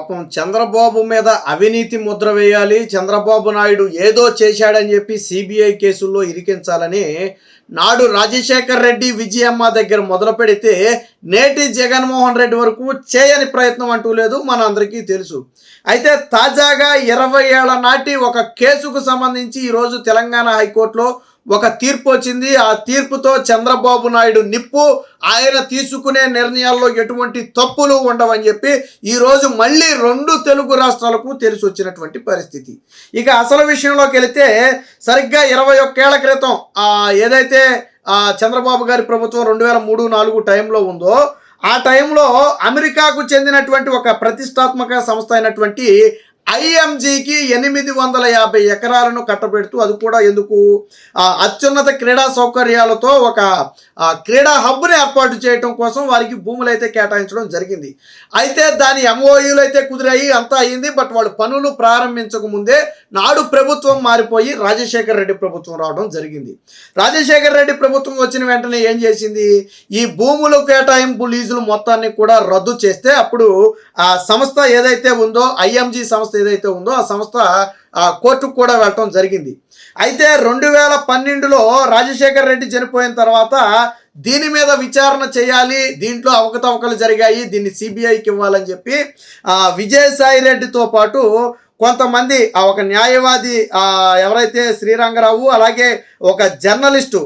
పాపం చంద్రబాబు మీద అవినీతి ముద్ర వేయాలి, చంద్రబాబు నాయుడు ఏదో చేశాడని చెప్పి సిబిఐ కేసుల్లో ఇరికించాలని నాడు రాజశేఖర్ రెడ్డి విజయమ్మ దగ్గర మొదలు పెడితే నేటి జగన్మోహన్ రెడ్డి వరకు చేయని ప్రయత్నం అంటూ లేదు, మన అందరికీ తెలుసు. అయితే తాజాగా 20 ఏళ్ల నాటి ఒక కేసుకు సంబంధించి ఈరోజు తెలంగాణ హైకోర్టులో ఒక తీర్పు వచ్చింది. ఆ తీర్పుతో చంద్రబాబు నాయుడు నిప్పు, ఆయన తీసుకునే నిర్ణయాల్లో ఎటువంటి తప్పులు ఉండవని చెప్పి ఈరోజు మళ్ళీ 2 తెలుగు రాష్ట్రాలకు తెలిసి వచ్చినటువంటి పరిస్థితి. ఇక అసలు విషయంలోకి వెళితే సరిగ్గా 21 ఏళ్ల క్రితం ఏదైతే చంద్రబాబు గారి ప్రభుత్వం 2003-04 టైంలో ఉందో, ఆ టైంలో అమెరికాకు చెందినటువంటి ఒక ప్రతిష్టాత్మక సంస్థ అయినటువంటి ఐఎంజీకి 850 ఎకరాలను కట్టబెడుతూ, అది కూడా ఎందుకు, అత్యున్నత క్రీడా సౌకర్యాలతో ఒక క్రీడా హబ్ని ఏర్పాటు చేయడం కోసం వారికి భూములు అయితే కేటాయించడం జరిగింది. అయితే దాని ఎంఓయూలు అయితే కుదిరాయి, అంతా అయింది. బట్ వాళ్ళు పనులు ప్రారంభించక ముందే నాడు ప్రభుత్వం మారిపోయి రాజశేఖర్ రెడ్డి ప్రభుత్వం రావడం జరిగింది. రాజశేఖర్ రెడ్డి ప్రభుత్వం వచ్చిన వెంటనే ఏం చేసింది, ఈ భూములు కేటాయింపు లీజులు మొత్తాన్ని కూడా రద్దు చేస్తే అప్పుడు ఆ సంస్థ ఏదైతే ఉందో, ఐఎంజీ సంస్థ ఏదైతే ఉందో, ఆ సంస్థ కోర్టుకు కూడా వెళ్ళటం జరిగింది. అయితే 2012లో రాజశేఖర్ రెడ్డి చనిపోయిన తర్వాత దీని మీద విచారణ చేయాలి, దీంట్లో అవకతవకలు జరిగాయి, దీన్ని సిబిఐకి ఇవ్వాలని చెప్పి విజయసాయి రెడ్డితో పాటు కొంతమంది ఒక న్యాయవాది ఎవరైతే శ్రీరంగరావు, అలాగే ఒక జర్నలిస్టు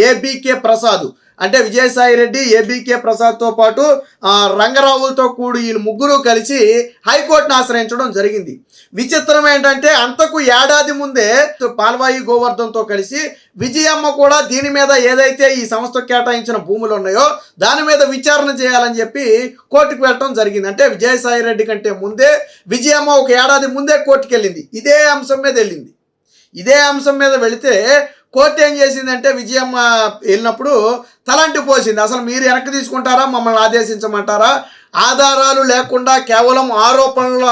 ఏబీకే ప్రసాద్, అంటే విజయసాయి రెడ్డి, ఏబీకే ప్రసాద్తో పాటు రంగరావులతో కూడి వీళ్ళు ముగ్గురు కలిసి హైకోర్టును ఆశ్రయించడం జరిగింది. విచిత్రం ఏంటంటే అంతకు ఏడాది ముందే పాల్వాయి గోవర్ధన్తో కలిసి విజయమ్మ కూడా దీని మీద ఏదైతే ఈ సంస్థకు కేటాయించిన భూములు ఉన్నాయో దాని మీద విచారణ చేయాలని చెప్పి కోర్టుకు వెళ్ళటం జరిగింది. అంటే విజయసాయి రెడ్డి కంటే ముందే విజయమ్మ ఒక ఏడాది ముందే కోర్టుకు వెళ్ళింది, ఇదే అంశం మీద వెళ్ళింది. ఇదే అంశం మీద వెళితే కోర్టు ఏం చేసిందంటే విజయమ్మ వెళ్ళినప్పుడు తలంటి పోసింది. అసలు మీరు వెనక్కి తీసుకుంటారా, మమ్మల్ని ఆదేశించమంటారా, ఆధారాలు లేకుండా కేవలం ఆరోపణల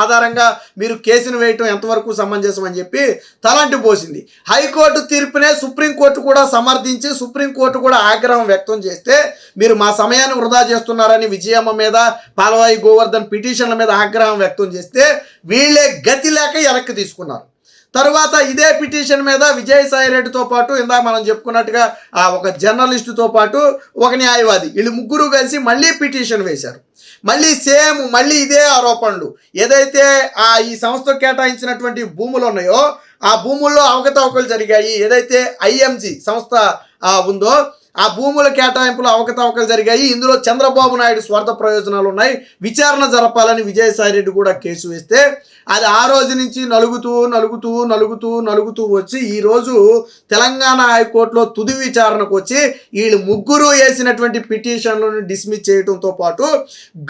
ఆధారంగా మీరు కేసును వేయటం ఎంతవరకు సమంజసం అని చెప్పి తలంటి పోసింది. హైకోర్టు తీర్పునే సుప్రీంకోర్టు కూడా సమర్థించి సుప్రీంకోర్టు కూడా ఆగ్రహం వ్యక్తం చేస్తే మీరు మా సమయాన్ని వృధా చేస్తున్నారని విజయమ్మ మీద, పాల్వాయి గోవర్ధన్ పిటిషన్ల మీద ఆగ్రహం వ్యక్తం చేస్తే వీళ్ళే గతి లేక వెనక్కి తీసుకున్నారు. తర్వాత ఇదే పిటిషన్ మీద విజయసాయి రెడ్డితో పాటు ఇందాక మనం చెప్పుకున్నట్టుగా ఒక జర్నలిస్టుతో పాటు ఒక న్యాయవాది, వీళ్ళు ముగ్గురు కలిసి మళ్ళీ పిటిషన్ వేశారు. మళ్ళీ ఇదే ఆరోపణలు, ఏదైతే ఈ సంస్థకు కేటాయించినటువంటి భూములు ఉన్నాయో ఆ భూముల్లో అవకతవకలు జరిగాయి, ఏదైతే ఐఎంజీ సంస్థ ఉందో ఆ భూముల కేటాయింపులో అవకతవకలు జరిగాయి, ఇందులో చంద్రబాబు నాయుడు స్వార్థ ప్రయోజనాలు ఉన్నాయి, విచారణ జరపాలని విజయసాయి రెడ్డి కూడా కేసు వేస్తే అది ఆ రోజు నుంచి నలుగుతూ వచ్చి ఈరోజు తెలంగాణ హైకోర్టులో తుది విచారణకు వచ్చి వీళ్ళు ముగ్గురు వేసినటువంటి పిటిషన్లను డిస్మిస్ చేయడంతో పాటు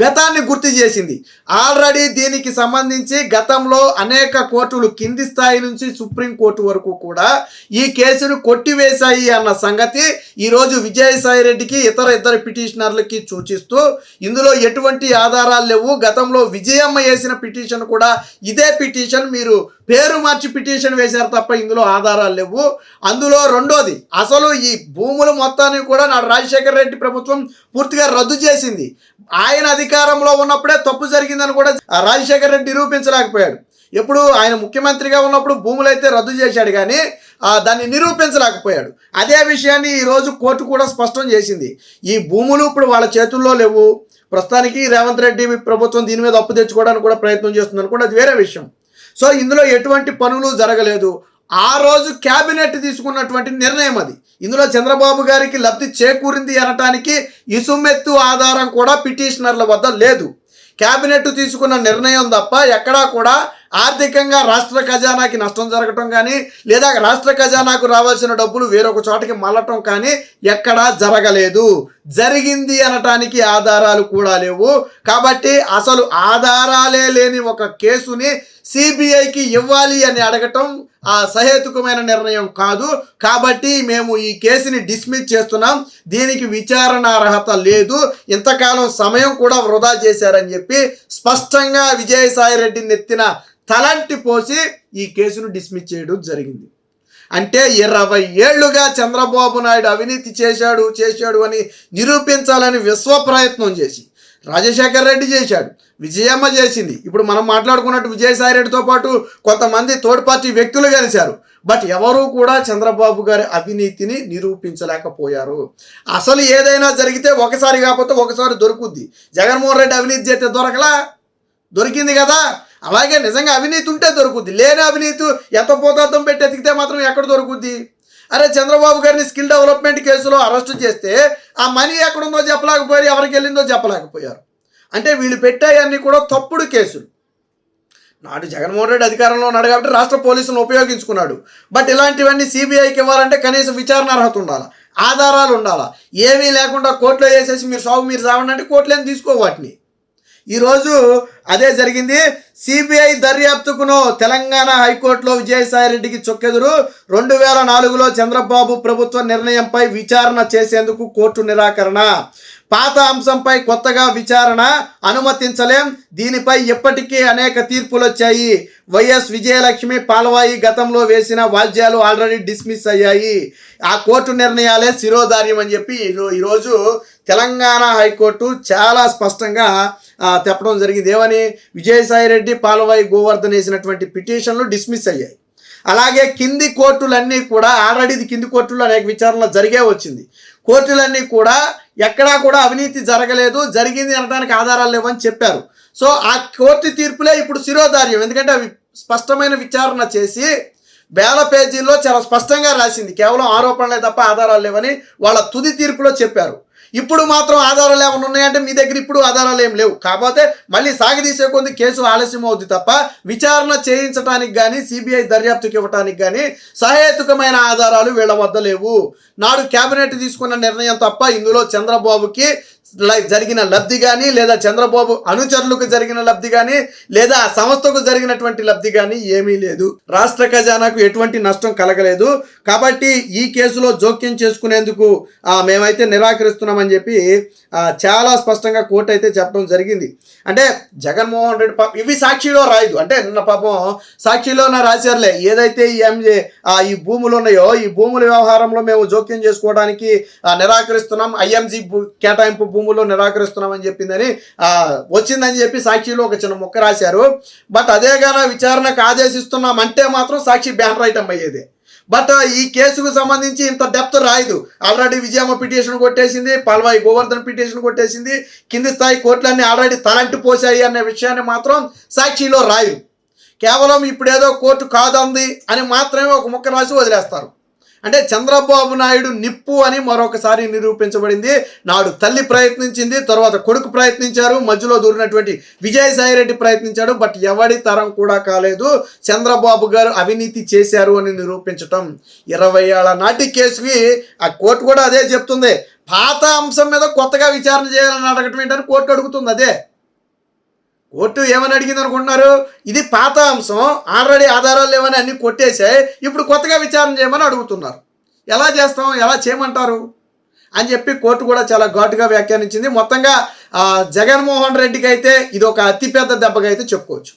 గతాన్ని గుర్తు చేసింది. ఆల్రెడీ దీనికి సంబంధించి గతంలో అనేక కోర్టులు కింది స్థాయి నుంచి సుప్రీంకోర్టు వరకు కూడా ఈ కేసును కొట్టివేశాయి అన్న సంగతి ఈరోజు విజయసాయి రెడ్డికి ఇద్దరు పిటిషనర్లకి సూచిస్తూ ఇందులో ఎటువంటి ఆధారాలు లేవు. గతంలో విజయమ్మ వేసిన పిటిషన్ కూడా ఇదే పిటిషన్, మీరు పేరు మార్చి పిటిషన్ వేశారు తప్ప ఇందులో ఆధారాలు లేవు. అందులో రెండోది, అసలు ఈ భూములు మొత్తాన్ని కూడా నాడు రాజశేఖర రెడ్డి ప్రభుత్వం పూర్తిగా రద్దు చేసింది. ఆయన అధికారంలో ఉన్నప్పుడే తప్పు జరిగిందని కూడా రాజశేఖర రెడ్డి నిరూపించలేకపోయాడు. ఎప్పుడు ఆయన ముఖ్యమంత్రిగా ఉన్నప్పుడు భూములు అయితే రద్దు చేశాడు కానీ దాన్ని నిరూపించలేకపోయాడు. అదే విషయాన్ని ఈరోజు కోర్టు కూడా స్పష్టం చేసింది. ఈ భూములు ఇప్పుడు వాళ్ళ చేతుల్లో లేవు. ప్రస్తుతానికి రేవంత్ రెడ్డి ప్రభుత్వం దీని మీద అప్పు తెచ్చుకోవడానికి కూడా ప్రయత్నం చేస్తుంది అనుకోండి, అది వేరే విషయం. సో ఇందులో ఎటువంటి పనులు జరగలేదు. ఆ రోజు క్యాబినెట్ తీసుకున్నటువంటి నిర్ణయం అది. ఇందులో చంద్రబాబు గారికి లబ్ధి చేకూరింది అనటానికి ఇసుమెత్తు ఆధారం కూడా పిటిషనర్ల వద్ద లేదు. క్యాబినెట్ తీసుకున్న నిర్ణయం తప్ప ఎక్కడా కూడా ఆర్థికంగా రాష్ట్ర ఖజానాకి నష్టం జరగటం కానీ, లేదా రాష్ట్ర ఖజానాకు రావాల్సిన డబ్బులు వేరొక చోటకి మళ్ళటం కానీ ఎక్కడా జరగలేదు. జరిగింది అనటానికి ఆధారాలు కూడా లేవు. కాబట్టి అసలు ఆధారాలే లేని ఒక కేసుని సిబిఐకి ఇవ్వాలి అని అడగటం సహేతుకమైన నిర్ణయం కాదు. కాబట్టి మేము ఈ కేసుని డిస్మిస్ చేస్తున్నాం, దీనికి విచారణ అర్హత లేదు, ఇంతకాలం సమయం కూడా వృధా చేశారని చెప్పి స్పష్టంగా విజయసాయి రెడ్డిని ఎత్తిన తలంటి పోసి ఈ కేసును డిస్మిస్ చేయడం జరిగింది. అంటే 20 ఏళ్లుగా చంద్రబాబు నాయుడు అవినీతి చేశాడు అని నిరూపించాలని విశ్వ ప్రయత్నం చేసి రాజశేఖర్ రెడ్డి చేశాడు, విజయమ్మ చేసింది, ఇప్పుడు మనం మాట్లాడుకున్నట్టు విజయసాయి రెడ్డితో పాటు కొంతమంది థర్డ్ పార్టీ వ్యక్తులు కలిశారు. బట్ ఎవరూ కూడా చంద్రబాబు గారి అవినీతిని నిరూపించలేకపోయారు. అసలు ఏదైనా జరిగితే ఒకసారి కాకపోతే ఒకసారి దొరుకుద్ది. జగన్మోహన్ రెడ్డి అవినీతి చేస్తే దొరికింది కదా. అలాగే నిజంగా అవినీతి ఉంటే దొరుకుద్ది, లేని అవినీతి ఎంత పోతార్థం పెట్టి ఎతికితే మాత్రం ఎక్కడ దొరుకుద్ది? అరే చంద్రబాబు గారిని స్కిల్ డెవలప్మెంట్ కేసులో అరెస్టు చేస్తే ఆ మనీ ఎక్కడుందో చెప్పలేకపోయారు, ఎవరికి వెళ్ళిందో చెప్పలేకపోయారు. అంటే వీళ్ళు పెట్టాయన్నీ కూడా తప్పుడు కేసులు. నాడు జగన్మోహన్ రెడ్డి అధికారంలో ఉన్నాడు కాబట్టి రాష్ట్ర పోలీసులను ఉపయోగించుకున్నాడు. బట్ ఇలాంటివన్నీ సిబిఐకి ఇవ్వాలంటే కనీసం విచారణ అర్హత ఉండాలా, ఆధారాలు ఉండాలా. ఏమీ లేకుండా కోర్టులో వేసేసి మీరు సావండి అంటే కోర్టులేని తీసుకో వాటిని. ఈరోజు అదే జరిగింది. సిబిఐ దర్యాప్తుకును తెలంగాణ హైకోర్టులో విజయసాయి రెడ్డికి చొక్కెదురు. 2004లో చంద్రబాబు ప్రభుత్వ నిర్ణయంపై విచారణ చేసేందుకు కోర్టు నిరాకరణ. పాత అంశంపై కొత్తగా విచారణ అనుమతించలేం. దీనిపై ఇప్పటికీ అనేక తీర్పులు వచ్చాయి. వైఎస్ విజయలక్ష్మి పాల్వాయి గతంలో వేసిన వాద్యాలు ఆల్రెడీ డిస్మిస్ అయ్యాయి. ఆ కోర్టు నిర్ణయాలే శిరోధార్యం అని చెప్పి ఈరోజు తెలంగాణ హైకోర్టు చాలా స్పష్టంగా చెప్పడం జరిగింది. ఏమని? విజయసాయి రెడ్డి పాల్వాయి గోవర్ధన్ వేసినటువంటి పిటిషన్లు డిస్మిస్ అయ్యాయి. అలాగే కింది కోర్టులన్నీ కూడా ఆల్రెడీ కింది కోర్టుల్లో అనేక విచారణలు జరిగే వచ్చింది. కోర్టులన్నీ కూడా ఎక్కడా కూడా అవినీతి జరగలేదు, జరిగింది అనడానికి ఆధారాలు లేవని చెప్పారు. సో ఆ కోర్టు తీర్పులే ఇప్పుడు శిరోధార్యం. ఎందుకంటే అవి స్పష్టమైన విచారణ చేసి వేల పేజీల్లో చాలా స్పష్టంగా రాసింది. కేవలం ఆరోపణలే తప్ప ఆధారాలు లేవని వాళ్ళ తుది తీర్పులో చెప్పారు. ఇప్పుడు మాత్రం ఆధారాలు ఏమైనా ఉన్నాయంటే మీ దగ్గర ఇప్పుడు ఆధారాలు ఏం లేవు. కాకపోతే మళ్ళీ సాగదీసే కొద్ది కేసు ఆలస్యం అవుద్ది తప్ప విచారణ చేయించడానికి కానీ సిబిఐ దర్యాప్తుకి ఇవ్వడానికి కానీ సహేతుకమైన ఆధారాలు వీళ్ళ వద్ద లేవు. నాడు కేబినెట్ తీసుకున్న నిర్ణయం తప్ప ఇందులో చంద్రబాబుకి జరిగిన లబ్ధి కానీ, లేదా చంద్రబాబు అనుచరులకు జరిగిన లబ్ధి కానీ, లేదా సంస్థకు జరిగినటువంటి లబ్ధి కానీ ఏమీ లేదు. రాష్ట్ర ఖజానాకు ఎటువంటి నష్టం కలగలేదు. కాబట్టి ఈ కేసులో జోక్యం చేసుకునేందుకు మేమైతే నిరాకరిస్తున్నామని చెప్పి చాలా స్పష్టంగా కోర్టు అయితే చెప్పడం జరిగింది. అంటే జగన్మోహన్ రెడ్డి ఇవి సాక్షిలో రాయదు. అంటే నిన్న పాపం సాక్షిలోనే రాశారులే, ఏదైతే ఈ భూములు ఉన్నాయో ఈ భూముల వ్యవహారంలో మేము జోక్యం చేసుకోవడానికి నిరాకరిస్తున్నాం, ఐఎంజీ కేటాయింపు భూముల్లో నిరాకరిస్తున్నామని చెప్పిందని వచ్చిందని చెప్పి సాక్షిలో ఒక చిన్న ముక్క రాశారు. బట్ అదే గాన విచారణకు ఆదేశిస్తున్నాం అంటే మాత్రం సాక్షి బ్యాన్ రైటం అయ్యేది. బట్ ఈ కేసుకు సంబంధించి ఇంత డెప్త్ రాయదు. ఆల్రెడీ విజయమ్మ పిటిషన్ కొట్టేసింది, పాల్వాయి గోవర్ధన్ పిటిషన్ కొట్టేసింది, కింది స్థాయి కోర్టులన్నీ ఆల్రెడీ తలంటి పోసాయి అనే విషయాన్ని మాత్రం సాక్షిలో రాయరు. కేవలం ఇప్పుడు ఏదో కోర్టు కాదంది అని మాత్రమే ఒక ముక్క రాసి వదిలేస్తారు. అంటే చంద్రబాబు నాయుడు నిప్పు అని మరొకసారి నిరూపించబడింది. నాడు తల్లి ప్రయత్నించింది, తర్వాత కొడుకు ప్రయత్నించారు, మధ్యలో దూరినటువంటి విజయసాయి రెడ్డి ప్రయత్నించాడు. బట్ ఎవడి తరం కూడా కాలేదు చంద్రబాబు గారు అవినీతి చేశారు అని నిరూపించటం. 20 ఏళ్ల నాటి కేసుకి ఆ కోర్టు కూడా అదే చెప్తుంది. పాత అంశం మీద కొత్తగా విచారణ చేయాలని అడగటం ఏంటని కోర్టు అడుగుతుంది. అదే కోర్టు ఏమని అడిగింది అనుకుంటున్నారు? ఇది పాత అంశం, ఆల్రెడీ ఆధారాలు లేవని అన్ని కొట్టేసాయి, ఇప్పుడు కొత్తగా విచారణ చేయమని అడుగుతున్నారు. ఎలా చేస్తాం, ఎలా చేయమంటారు అని చెప్పి కోర్టు కూడా చాలా ఘాటుగా వ్యాఖ్యానించింది. మొత్తంగా జగన్మోహన్ రెడ్డికి అయితే ఇది ఒక అతిపెద్ద దెబ్బగా అయితే చెప్పుకోవచ్చు.